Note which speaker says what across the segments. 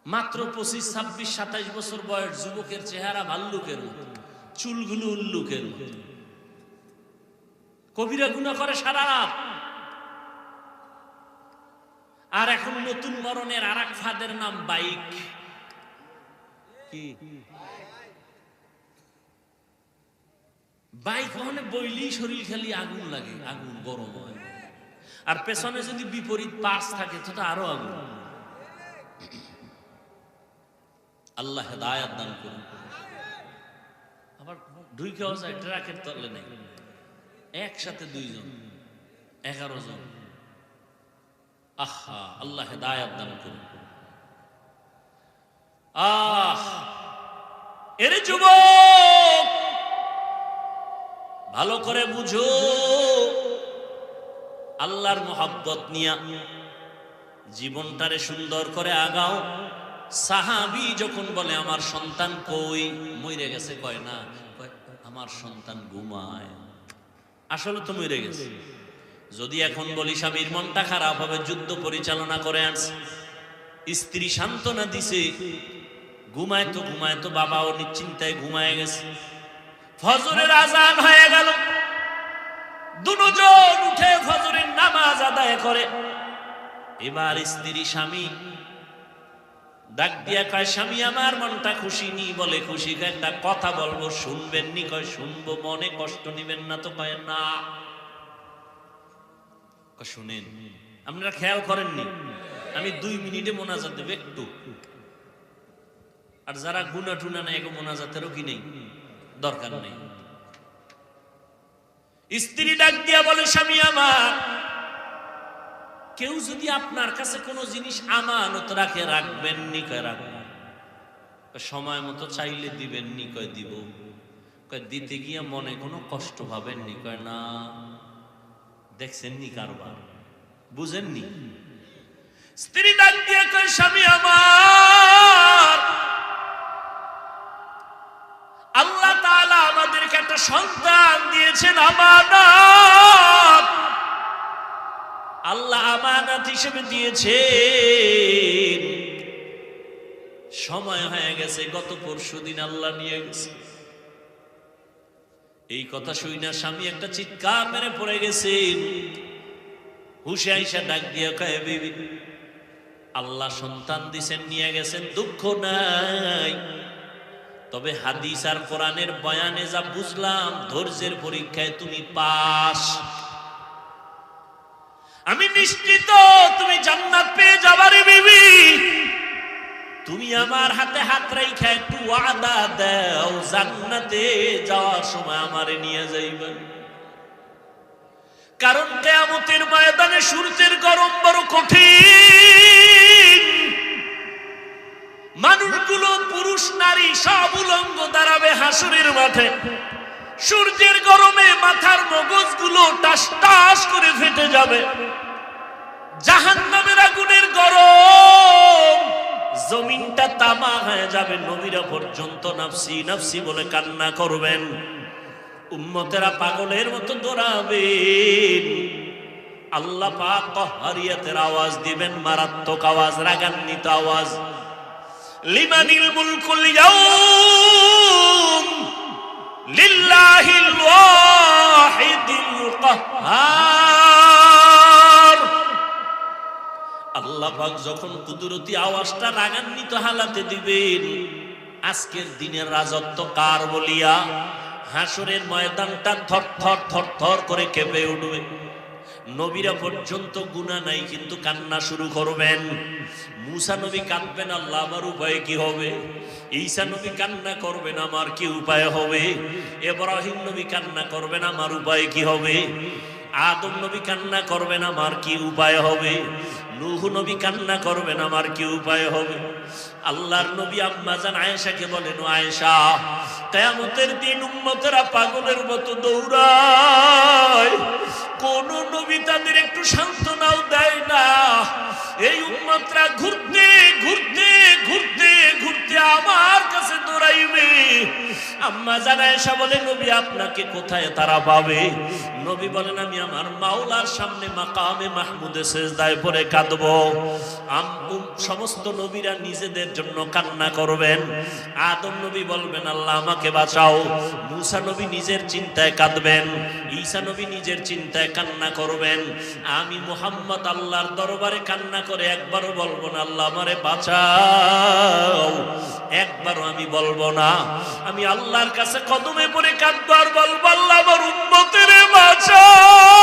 Speaker 1: মাত্র 25, 26, 27 বছর বয়স যুবকের চেহারা ভাল্লুকের মতো, চুলগুলো উল্লুকের মতো। কবিরা গুনাহ করে সারা রাত। আর এখন নতুন মরণের আরেক ফাঁদের নাম বাইক। কি বাইক মানে বইলেই শরীর খালি আগুন লাগে, আগুন গরম হয়। আর পেছনে যদি বিপরীত পার্স থাকে তো আরো আগুন। আল্লাহ হেদায়েত দান করুন। আবার ঢুকেও যায় ট্রাকের তলে নেই, একসাথে 2 জন 11 জন। আহা, আল্লাহ হেদায়েত দান করুন। এরে যুবক, ভালো করে বুঝো, আল্লাহর মোহাব্বত নিয়া জীবনটারে সুন্দর করে আগাও। সাহাবী যখন বলে আমার সন্তান কই, মরে গেছে, কয় না, আমার সন্তান ঘুমায়। আসলে তো মরে গেছে। যদি এখন বলি স্বামীর মনটা খারাপ হবে, যুদ্ধ পরিচালনা করে আনছে, স্ত্রী সান্ত্বনা দিছে, ঘুমায় তো বাবাও নিশ্চিন্তায় ঘুমায় গেছে। ফজরের আজান হয়ে গেল, দুজন উঠে ফজরের নামাজ আদায় করে। এবার স্ত্রী স্বামী ডাক দিয়া কয়, স্বামী আমার মনটা খুশি নি। বলে খুশি, একটা কথা বলবো, শুনবেন নি? কয় শুনবো। মনে কষ্ট নিবেন না তো? কয় না। শুনেন, আপনারা খেয়াল করেননি, আমি 2 মিনিটে মোনাজাত দেব একটু। আর যারা গুনা টুনা নেই, মোনাজাতেরও কি নেই, দরকার নেই। স্ত্রী ডাক দিয়া বলে, স্বামী আমার, কেউ যদি আপনার কাছে কোনো জিনিস আমানত রাখে, রাখবেন নি? কয় রাখবেন। সময় মতো চাইলে দিবেন নি? কয় দিব। কয় দিতে গিয়ে মনে কোনো কষ্ট পাবেন নি? কয় না। দেখছেন নি কারবার, বুঝেননি? স্ত্রী ডাক দিয়ে কয়, স্বামী আমার, আল্লাহ তাআলা আমাদেরকে একটা সন্তান দিয়েছেন, আমানত। আল্লাহ আমানত হিসেবে দিয়েছেন। সময় হয়ে গেছে, গত পরশুদিন আল্লাহ নিয়ে গেছে। এই কথা শুইনা স্বামী একটা চিৎকার মেরে পড়ে গেছেন। হুশে আইসা ডাক দিয়ে কয়, বিবি, আল্লাহ সন্তান দিছেন, নিয়ে গেছেন, দুঃখ নাই। তবে হাদিস আর কোরআনের বয়ানে যা বুঝলাম, ধৈর্যের পরীক্ষায় তুমি পাস। আমি নিশ্চিত তুমি জান্নাত পেয়ে যাবারে বিবি। তুমি আমার হাতে হাত রেখে একটু ওয়াদা দাও, জান্নাতে যাওয়ার সময় আমারে নিয়ে যাইবেন। কারণ কিয়ামতের ময়দানে সূর্যের গরম বড় কঠিন। মানুষগুলো, পুরুষ নারী সব উলঙ্গ দাঁড়াবে হাসরের মাঠে। সূর্যের গরমে মাথার মগজগুলো টাস টাস করে ফেটে যাবে। জাহান্নামের আগুনের গরম, জমিনটা তামা হয়ে যাবে। নবীরা পর্যন্ত নাফসি নাফসি বলে কান্না করবেন। উম্মতেরা পাগলের মতো দৌড়াবেন। আল্লাহ পাক কহরিয়াতের আওয়াজ দিবেন, মারাত্মক আওয়াজ, রাগান্বিত আওয়াজ। লিমানিল মুলকুল ইয়াউম লিল্লাহিল ওয়াহিদিল কাহ্হার। আল্লাহ পাক যখন কুদরতি আওয়াজটা রাগান্বিত হালাতে দিবেন, আজকের দিনের রাজত্ব কার বলিয়া হাসরের ময়দানটা থরথর থরথর করে কেঁপে উঠবে। নবীরা পর্যন্ত গুনাহ নাই কিন্তু কান্না শুরু করবেন। মুসা নবী কাঁদবেন, আল্লাহ আমার উপায় কি হবে? ঈসা নবী কান্না করবেন, আমার কি উপায় হবে? ইব্রাহিম নবী কান্না করবেন, আমার উপায় কি হবে? আদম নবী কান্না করবেন, আমার কি উপায় হবে? নূহ নবী কান্না করবেন, আমার কি উপায় হবে? আল্লাহর নবী আম্মা জান আয়েশাকে বলেন, আয়েশা, কিয়ামতের দিন উম্মতেরা পাগলের মতো দৌড়ায়, কোন নবী তাদের একটু সান্ত্বনাও দেয় না। এই উম্মতরা ঘুরতে ঘুরতে ঘুরতে ঘুরতে আমার কাছে দৌড়াইবে, আম্মা জান আয়েশা বলে নবী আপনাকে কোথায় তারা পাবে? নবী বলেন আমি আমার মাওলার সামনে মাকামে মাহমুদে সিজদায় পড়ে কাঁদবো। সমস্ত নবীরা নিজেদের জন্য কান্না করবেন। আদম নবী বলবেন আল্লাহ আমাকে বাঁচাও। মূসা নবী নিজের চিন্তায় কাঁদবেন। ঈসা নবী নিজের চিন্তায় কান্না করবেন। আমি মুহাম্মদ আল্লাহর দরবারে কান্না করে একবারও বলবো না আল্লাহ আমারে বাঁচাও, একবারও আমি বলবো না। আমি আল্লাহর কাছে কদমে পড়ে কাঁদবো আর বলবো আল্লাহ আমার উম্মতের বাঁচাও,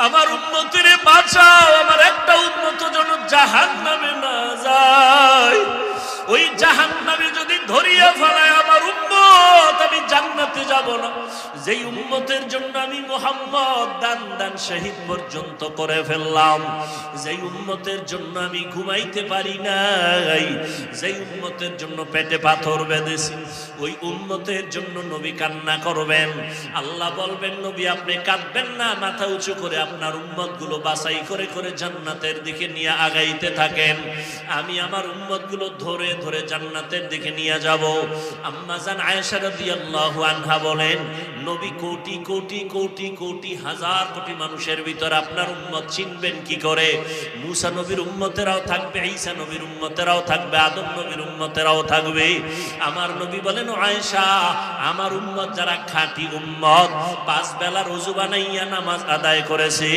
Speaker 1: আমার উম্মতের বাঁচাও। আমার একটা উম্মত যেন জাহান্নামে না যায়। ওই জাহান্নামে যদি ধরিয়া ফেলায় আমার উম্মত, আমি জান্নাতে যাব না। যেই উম্মতের জন্য আমি মুহাম্মদ দান শহীদ পর্যন্ত করে ফেললাম, যেই উম্মতের জন্য আমি ঘুমাইতে পারি নাই, যেই উম্মতের জন্য পেটে পাথর বেঁধেছি, ওই উম্মতের জন্য নবী কান্না করবেন। আল্লাহ বলবেন নবী আপনি কাঁদবেন না, মাথা উঁচু করে আপনার উম্মত গুলো বাছাই করে করে জান্নাতের দিকে নিয়ে আগাইতে থাকেন। আমি আমার উম্মত গুলো ধরে ধরে জান্নাতের দিকে নিয়ে যাব। আম্মা জান আয়েশা রাদিয়াল্লাহু আনহা বলেন নবী কোটি কোটি কোটি কোটি হাজার কোটি মানুষের ভিতর আপনার উম্মত চিনবেন কি করে? মূসা নবীর উম্মতেরাও থাকবে, ঈসা নবীর উম্মতেরাও থাকবে, আদম নবীর উম্মতেরাও থাকবে। আমার নবী বলেন আয়েশা আমার উম্মত যারা খাঁটি উম্মত, পাঁচ বেলার ওযু বানাইয়া নামাজ আদায় করেছে,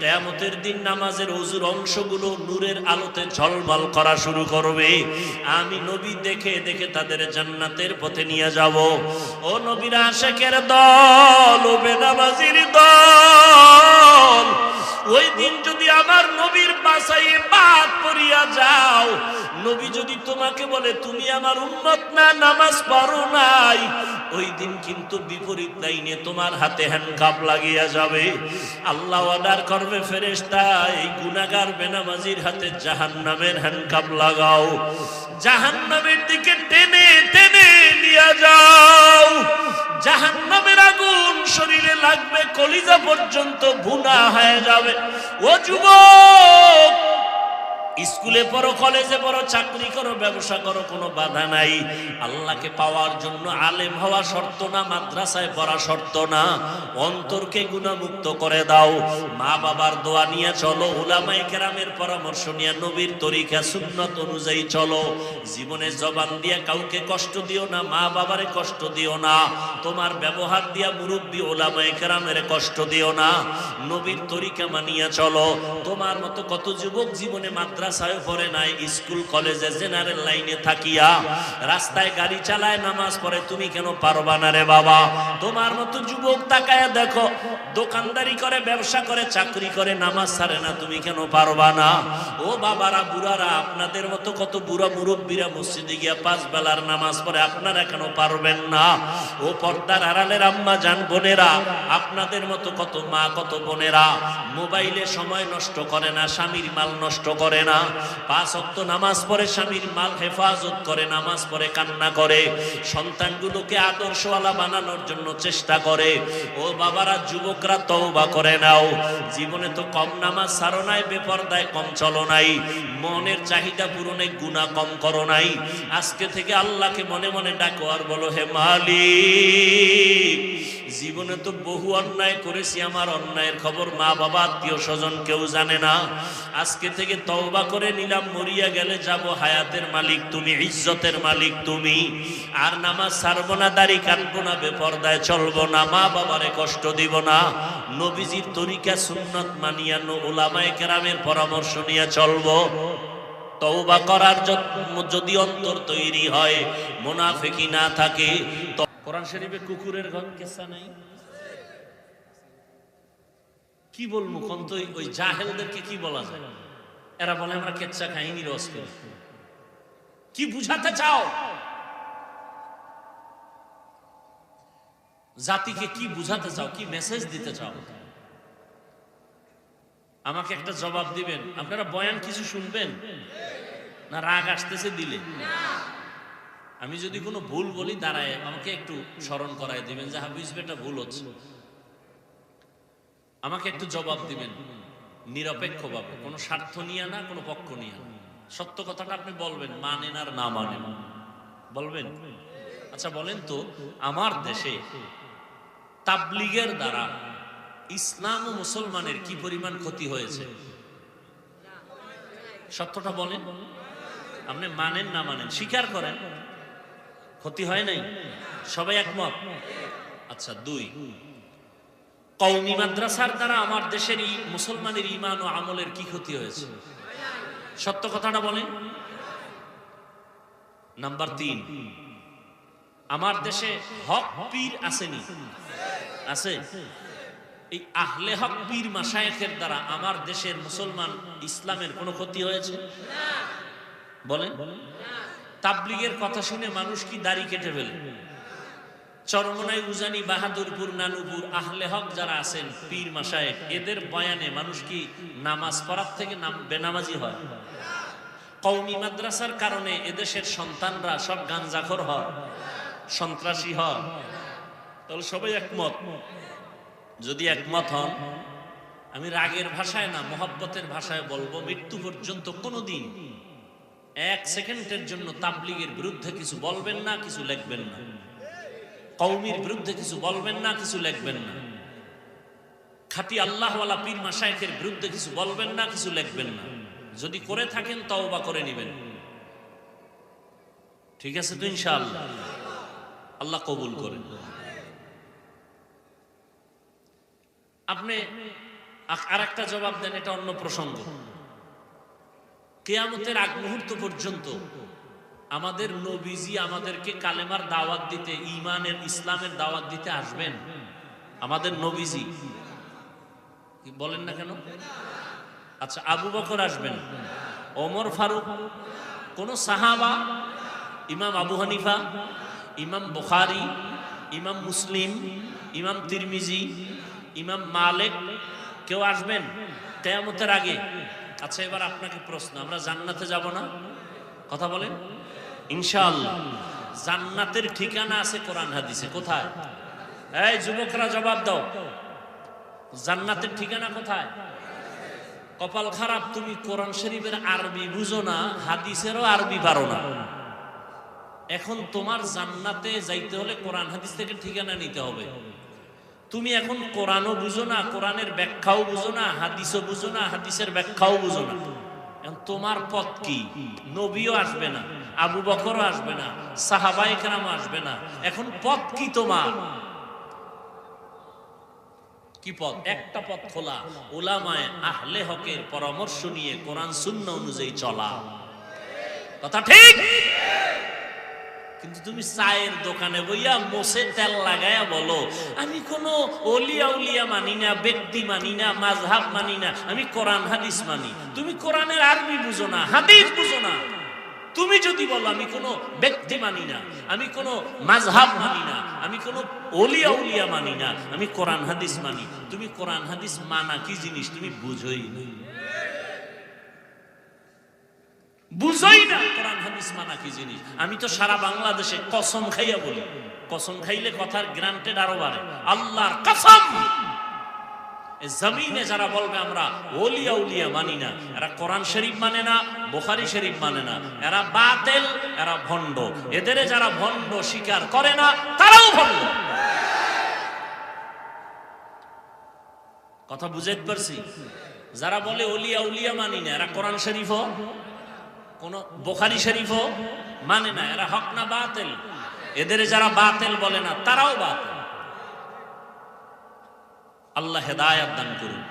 Speaker 1: কিয়ামতের দিন নামাজের ওযুর অংশগুলো নূরের আলোতে ঝলমল করা শুরু করবে। আমি নবী দেখে দেখে তাদের জান্নাতের পথে নিয়ে যাব। ও নবীর আশিকের দল, ও বেনামাজির দল, ওই দিন যদি আমার নবীর বাসায় বাদ পড়িয়া যাও, নবী যদি তোমাকে বলে তুমি আমার উম্মত না, নামাজ পড়ো নাই, ওই দিন কিন্তু বিপরীত লাইনে তোমার হাতে হ্যান্ডকাপ লাগিয়া যাবে। আল্লাহ অর্ডার করবে ফেরেশতা এই গুনাহগার বেনামাজির হাতে জাহান্নামের হ্যান্ডকাপ লাগাও, জাহান্নামের দিকে টেনে টেনে নিয়ে যাও। জাহান্নামের আগুন শরীরে লাগবে, কলিজা পর্যন্ত ভুনা হয়ে যাবে। ও যুবক, স্কুলে পড়ো, কলেজে পড়ো, চাকরি করো, ব্যবসা করো, কোনো বাধা নাই। আল্লাহকে পাওয়ার জন্য আলেম হওয়া শর্ত না, মাদ্রাসায় পড়া শর্ত না। অন্তরকে গুনাহমুক্ত করে দাও, মা বাবার দোয়া নিয়ে চলো, উলামায়ে কেরামের পরামর্শ নিয়ে নবীর তরিকা সুন্নাত অনুযায়ী চলো। জীবনে জবান দিয়ে কাউকে কষ্ট দিও না, মা বাবারে কষ্ট দিও না, তোমার ব্যবহার দিয়া মুরব্বী উলামায়ে কেরামের কষ্ট দিও না। নবীর তরিকা মানিয়া চলো। তোমার মতো কত যুবক জীবনে মাদ্রাসায় পড়ে নাই, স্কুল কলেজে জেনারেল লাইনে থাকিয়া রাস্তায় গাড়ি চালায়, নামাজ পড়ে, তুমি কেন পারবা না রে বাবা? তোমার মতো যুবক তাকায় দেখো, দোকানদারি করে, ব্যবসা করে, চাকরি করে, নামাজ ছাড়ে না, তুমি কেন পারবা না? ও বাবারা, বুড়ারা, আপনাদের মতো কত বুড়া মুরব্বীরা মসজিদে গিয়া পাঁচ বেলার নামাজ পড়ে, আপনারা কেন পারবেন না? ও পর্দার আড়ালের আম্মা জান বোনেরা, আপনাদের মতো কত মা, কত বোনেরা মোবাইলে সময় নষ্ট করে না, স্বামীর মাল নষ্ট করে না, পাঁচ ওয়াক্ত নামাজ পড়ে, স্বামীর মাল হেফাজত করে, নামাজ পড়ে, কান্না করে, সন্তানগুলোকে আদর্শওয়ালা বানানোর জন্য চেষ্টা করে। ও বাবারা, যুবকরা তওবা করে নাও। জীবনে তো কম নামাজ ছাড়ো নাই, বেপরদায় কম চলো নাই, মনের চাহিদা পূরণে গুনাহ কম করো নাই। আজকে থেকে আল্লাহকে মনে মনে ডাকো আর বলো হে মালিক, জীবনে তো বহু অন্যায় করেছি, আমার অন্যায়ের খবর মা বাবা আত্মীয় স্বজন কেউ জানে না। আজকে থেকে তওবা করে নিলাম, মরিয়া গেলে যাব, হায়াতের মালিক তুমি, ইজ্জতের মালিক তুমি। আর নামাজ ছাড়বো না, দাড়ি কাটবো না, বেপরদায় চলবো না, মা বাবারে কষ্ট দিব না। নবীজির তরিকা সুন্নাত মানিয়া, উলামায়ে কেরামের পরামর্শ নিয়ে চলবো। তওবা করার যদি অন্তর তৈরি হয়, মুনাফিকি না থাকে। কোরআন শরীফে কুকুরের ঘর কেসা নাই? কি বলবো কোন? তো ওই জাহেলদেরকে কি বলা যায়? এরা বলে আমরা কেচ্চা খাইনি, রস করি। কি বুঝাতে চাও? জাতিকে কি বুঝাতে চাও? কি মেসেজ দিতে চাও? আমাকে একটা জবাব দিবেন। আপনারা বয়ান কিছু শুনবেন না? রাগ আসতেছে দিলে? আমি যদি কোনো ভুল বলি দাঁড়ায় আমাকে একটু স্মরণ করায় দিবেন যে হাফিজ বেটা ভুল হচ্ছে। আমাকে একটু জবাব দিবেন নিরপেক্ষভাবে, কোনো স্বার্থ নিয়ে না, কোনো পক্ষ নিয়ে না। সত্য কথাটা আপনি বলবেন, মানেন আর না মানেন। বলবেন? আচ্ছা বলেন তো, আমার দেশে তাবলীগের দ্বারা ইসলাম ও মুসলমানের কি পরিমাণ ক্ষতি হয়েছে? সত্যটা বলেন। আপনি মানেন না মানেন, স্বীকার করেন, ক্ষতি হয় নাই? সবাই একমত? আচ্ছা, 2, কওমি মাদ্রাসার দ্বারা আমার দেশের মুসলমানের ঈমান ও আমলের কি ক্ষতি হয়েছে? সত্য কথাটা বলেন। নাম্বার 3, আমার দেশে হক পীর আসেনি? আছে। এই আহলে হক পীর মাশায়েখের দ্বারা আমার দেশের মুসলমান ইসলামের কোনো ক্ষতি হয়েছে? বলেন। তাবলীগের কথা শুনে মানুষ কি দাড়ি কেটে ফেলে? চরমনাই, উজানি, বাহাদুরপুর, নানুপুর আহলে হক যারা আছেন পীর মাশায়েখ, এদের বয়ানে মানুষ কি নামাজ পড়ার থেকে বেনামাজি হয়? কওমি মাদ্রাসার কারণে এদেশের সন্তানরা সব গাঞ্জাখোর হয়, সন্ত্রাসী হয়। তাহলে সবাই একমত? যদি একমত হন, আমি রাগের ভাষায় না, মহব্বতের ভাষায় বলবো, মৃত্যু পর্যন্ত কোনোদিন 1 সেকেন্ডের জন্য তাবলীগের বিরুদ্ধে কিছু বলবেন না, কিছু লিখবেন না। কওমির বিরুদ্ধে কিছু বলবেন না, কিছু লিখবেন না। খাঁটি আল্লাহওয়ালা পীর মাশায়েখের বিরুদ্ধে কিছু বলবেন না, কিছু লিখবেন না। যদি করে থাকেন তওবা করে নেবেন। ঠিক আছে তো ইনশাআল্লাহ? আল্লাহ কবুল করেন। আপনি আরেকটা জবাব দেন, এটা অন্য প্রসঙ্গ। কিয়ামতের আগ মুহূর্ত পর্যন্ত আমাদের নবীজি আমাদেরকে কালেমার দাওয়াত দিতে, ঈমানের, ইসলামের দাওয়াত দিতে আসবেন? আমাদের নবীজি বলেন না কেন? আচ্ছা, আবু বকর আসবেন, ওমর ফারুক, কোন সাহাবা, ইমাম আবু হানিফা, ইমাম বুখারী, ইমাম মুসলিম, ইমাম তিরমিজি, ইমাম মালিক কেউ আসবেন কিয়ামতের আগে? আচ্ছা, এবার আপনাকে প্রশ্ন, আমরা জান্নাতে যাব না? কথা বলেন। ইনশাআল্লাহ। জান্নাতের ঠিকানা আছে কোরআন হাদিসে। কোথায়? এই যুবকরা জবাব দাও, জান্নাতের ঠিকানা কোথায়? কপাল খারাপ, তুমি কোরআন শরীফের আরবি বুঝো না, হাদিসেরও আরবি পারো না। এখন তোমার জান্নাতে যাইতে হলে কোরআন হাদিস থেকে ঠিকানা নিতে হবে। তুমি এখন কোরআনও বুঝো না, কোরআনের ব্যাখ্যাও বুঝো না, হাদিসও বুঝো না, হাদিসের ব্যাখ্যাও বুঝো না। এখন তোমার পথ কি? নবীও আসবে না, আবু বকরও আসবে না, সাহাবায়ে কেরামও আসবে না। এখন পথ কি তোমার? কি পথ? একটা পথ খোলা, উলামায়ে আহলে হকের পরামর্শ নিয়ে কোরআন সুন্নাহ অনুযায়ী চলা। কথা ঠিক? কিন্তু তুমি চায়ের দোকানে বইয়া মোষে তেল লাগায়া বলো, আমি কোনো ওলিয়া উলিয়া মানি না, ব্যক্তি মানি না, মাযহাব মানি না, আমি কোরআন হাদিস মানি। তুমি কোরআনের আরবি বুঝো না, হাদিস বুঝো না। তুমি যদি বলো আমি কোনো ব্যক্তি মানি না, আমি কোনো মাযহাব মানি না, আমি কোনো ওলিয়া উলিয়া মানি না, আমি কোরআন হাদিস মানি, তুমি কোরআন হাদিস মানা কি জিনিস তুমি বুঝোই না। বুঝোই না কোরআন হাদিস মানা কি জিনিস। আমি তো সারা বাংলাদেশে কসম খাইয়া বলি, কসম খাইলে কথার গ্রান্টেড আরো বাড়ে। আল্লাহর কসম, জমিনে যারা বলবে আমরা ওলিয়া উলিয়া মানি না, এরা কোরআন শরীফ মানে না, বুখারী শরীফ মানে না, এরা বাতিল, এরা ভণ্ড। এদের যারা ভণ্ড স্বীকার করে না, তারাও ভণ্ড। কথা বুঝাইতে পারছি? যারা বলে ওলিয়া উলিয়া মানি না, এরা কোরআন শরীফও, কোন বুখারী শরীফও মানে না, এরা হক না বাতিল। এদের যারা বাতিল বলে না, তারাও বাতিল। আল্লাহ হেদায়েত দান করুন।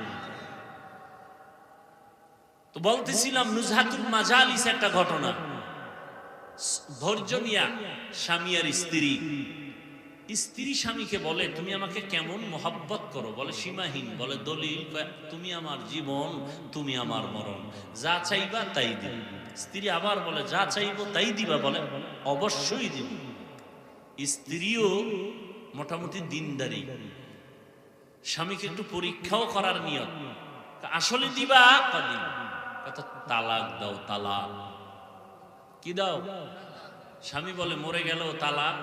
Speaker 1: তো বলতেছিলাম নুজহাতুল মাজালিস একটা ঘটনা। ধৈর্য মিয়া, স্বামী আর স্ত্রী। স্ত্রী স্বামীকে বলে, তুমি আমাকে কেমন মহব্বত করো? বলে সীমাহীন। বলে দলিল? তুমি আমার জীবন, তুমি আমার মরণ, যা চাইবা তাই দিব। স্ত্রী আবার বলে, যা চাইবো তাই দিবা? বলে অবশ্যই দিব। স্ত্রীও মোটামুটি দিনদারি, স্বামীকে একটু পরীক্ষাও করার নিয়ত। আসলে দিবা? কদিন তালাক দাও। তালাক কি দাও? স্বামী বলে মরে গেল তালাক।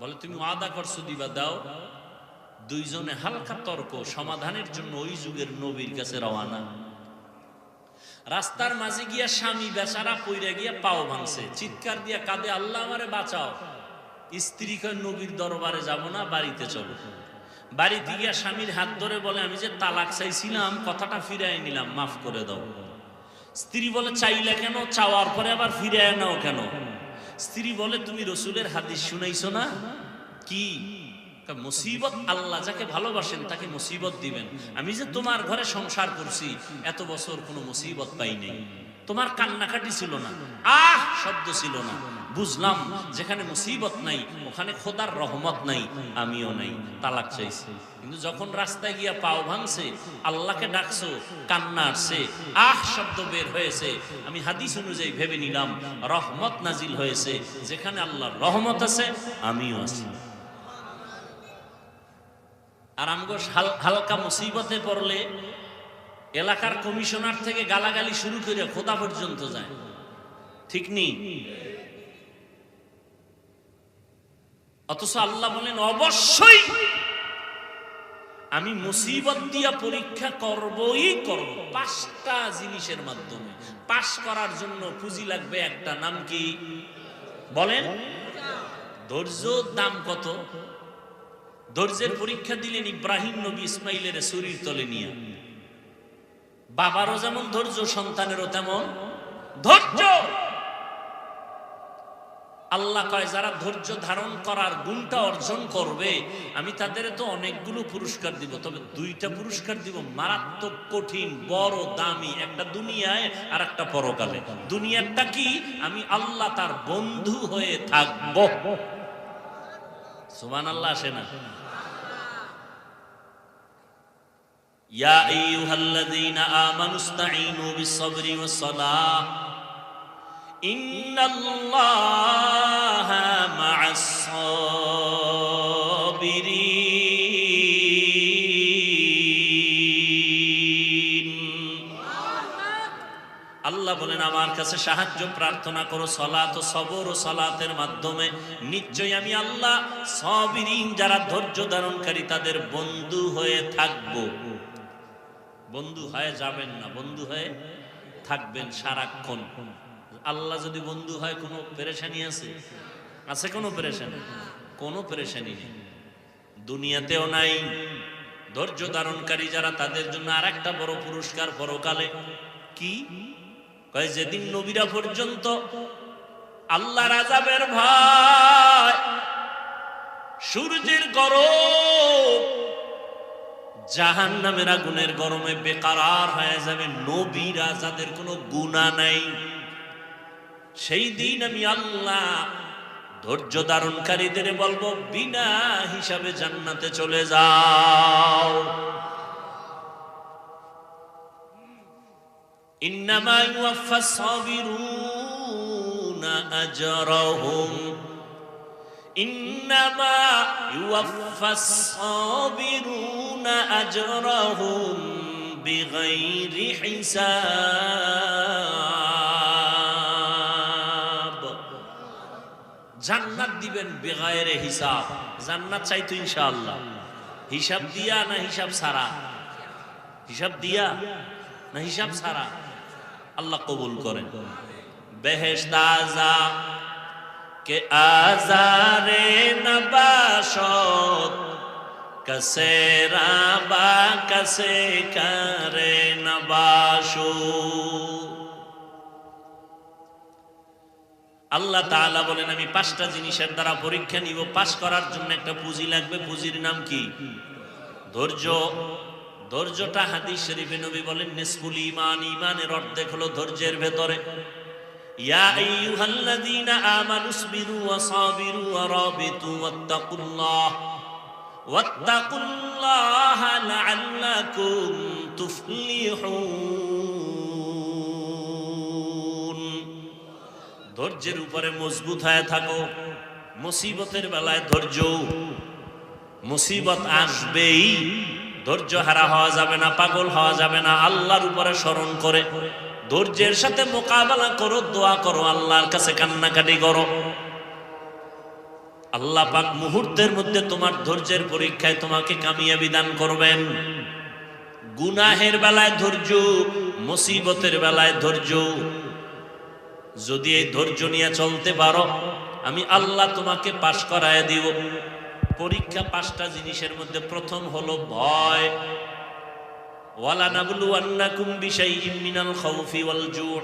Speaker 1: বলে তুমি ওয়াদা করছো দিবা, দাও। দুইজনে হালকা তর্ক, সমাধানের জন্য ওই যুগের নবীর কাছে রওয়ানা। রাস্তার মাঝে গিয়া স্বামী বেচারা পইরা গিয়া পাও ভাঙছে, চিৎকার দিয়া কাঁদে, আল্লাহ আমারে বাঁচাও। স্ত্রী কয় নবীর দরবারে যাব না, বাড়িতে চলো। বাড়িতে গিয়া স্বামীর হাত ধরে বলে, আমি যে তালাক চাইছিলাম কথাটা ফিরাই নিলাম, মাফ করে দাও। স্ত্রী বলে, চাইলে কেন? চাওয়ার পরে আবার ফিরাই নাও কেন? স্ত্রী বলে, তুমি রসুলের হাদিস শুনাইছো না? কি মুসিবত? আল্লাহ যাকে ভালোবাসেন তাকে মুসিবত দিবেন। আমি যে তোমার ঘরে সংসার করছি এত বছর কোনো মুসিবত পাই নাই, তোমার কান্নাকাটি ছিল না, আহ শব্দ ছিল না। বুঝলাম যেখানে মুসিবত নাই ওখানে খোদার রহমত নাই, আমিও নাই, তালাক চাইছি। কিন্তু যখন রাস্তায় গিয়া পাও ভাঙছে, আল্লাহকে ডাকছো, কান্না আসছে, আহ শব্দ বের হয়েছে, আমি হাদিস অনুযায়ী ভেবে নিলাম রহমত নাজিল হয়েছে। যেখানে আল্লাহর রহমত আছে আমিও আছি। আর আমগো হালকা মুসিবতে পড়লে এলাকার কমিশনার থেকে গালাগালি শুরু করে খোদা পর্যন্ত যায়, ঠিক নেই? অথচ আল্লাহ বলেন, অবশ্যই আমি মুসিবত দিয়া পরীক্ষা করবই করব। 5টা জিনিসের মাধ্যমে। পাশ করার জন্য পুঁজি লাগবে একটা, নাম কি বলেন? ধৈর্য। দাম কত? ধৈর্যের পরীক্ষা দিলেন ইব্রাহিম নবী ইসমাইলের শরীর তলে নিয়ে। বাবারও যেমন ধৈর্য, সন্তানেরও তেমন ধৈর্য। আল্লাহ কয়, যারা ধৈর্য ধারণ করার গুণটা অর্জন করবে আমি তাদের তো অনেকগুলো পুরস্কার দিব, তবে 2টা পুরস্কার দিব মারাত্মক কঠিন, বড়, দামি। একটা দুনিয়ায় আর একটা পরকালে। দুনিয়ারটা কি? আমি আল্লাহ তার বন্ধু হয়ে থাকব। সুবহানাল্লাহ আসে না? ইয়া আইয়ুহাল্লাযীনা আমানুস্তাঈনু বিস-সাবরি ওয়াস-সালাহ ইন্নাল্লাহা মা'আস-সাবিরিন। আল্লাহ বলেন, আমার কাছে সাহায্য প্রার্থনা করো সালাত ও সবর ও সালাতের মাধ্যমে, নিশ্চয়ই আমি আল্লাহ সাবিরিন, যারা ধৈর্য ধারণকারী তাদের বন্ধু হয়ে থাকবো। বন্ধু হয়ে যাবেন না, বন্ধু হয়ে থাকবেন সারাক্ষণ। আল্লাহ যদি বন্ধু হয় কোনো পেরেশানি আছে? আছে কোনো পেরেশানি? কোনো পেরেশানি নেই, দুনিয়াতেও নাই। ধৈর্য ধারণকারী যারা, তাদের জন্য আর একটা বড় পুরস্কার পরকালে। কি কয়? যেদিন নবীরা পর্যন্ত আল্লাহর আযাবের ভয়, সূর্যের গরম, জাহান্নামের আগুনের গরমে বেকারার হয়ে যাবে নবীরা, যাদের কোনো গুনাহ নাই। সেই দিন আমি আল্লাহ ধৈর্য ধারণকারীদের বলবো, বিনা হিসাবে জান্নাতে চলে যাও। ইন্নামা ইউওয়াফাস সাবিরুনা আজরাহুম, ইন্নামা ইউওয়াফাস সাবিরুনা আজরাহুম বিগাইরি হিসাব। জান্নাত দিবেন বেগাইরে হিসাব। জান্নাত চাইতো ইনশাআল্লাহ, হিসাব দিয়া না হিসাব ছাড়া? হিসাব দিয়া না হিসাব ছাড়া? আল্লাহ কবুল করেন। বেহেশত আযা কে আজারে নবাশত, কসে রাবা কসে করে নবাশু। আল্লাহ তাআলা বলেন, আমি 5টা জিনিসের দ্বারা পরীক্ষা নিব। পাস করার জন্য একটা পুঁজি লাগবে। পুঁজির নাম কি? ধৈর্য। ধৈর্যটা হাদিস শরীফে নবী বলেন নিসফুল ঈমান, ঈমানের অর্ধেক হলো ধৈর্যের ভেতরে। ইয়া আইয়ুহাল্লাযীনা আমানুসবিরু ওয়া সাবিরু ওয়া রাবিতু ওয়াত্তাকুল্লাহা লাআল্লাকুম তুফলিহুন। ধৈর্যের উপরে মজবুত হয়ে থাকো। মুসিবতের বেলায় ধৈর্য, মুসিবত আসবেই, ধৈর্য হারা হওয়া যাবে না, পাগল হওয়া যাবে না। আল্লাহর উপরে স্মরণ করে ধৈর্যের সাথে মোকাবেলা করো, দোয়া করো, আল্লাহর কাছে কান্নাকাটি করো। আল্লাহ পাক মুহূর্তের মধ্যে তোমার ধৈর্যের পরীক্ষায় তোমাকে কামিয়াবি দান করবেন। গুনাহের বেলায় ধৈর্য, মুসিবতের বেলায় ধৈর্য। যদি এই ধৈর্য নিয়ে চলতে পারো, আমি আল্লাহ তোমাকে পাশ করায় দিব। পরীক্ষা 5টা জিনিসের মধ্যে প্রথম হলো ভয়। ওয়ালা নাবলুওয়ান্নাকুম বিশাইইম মিনাল খাউফি ওয়াল জু',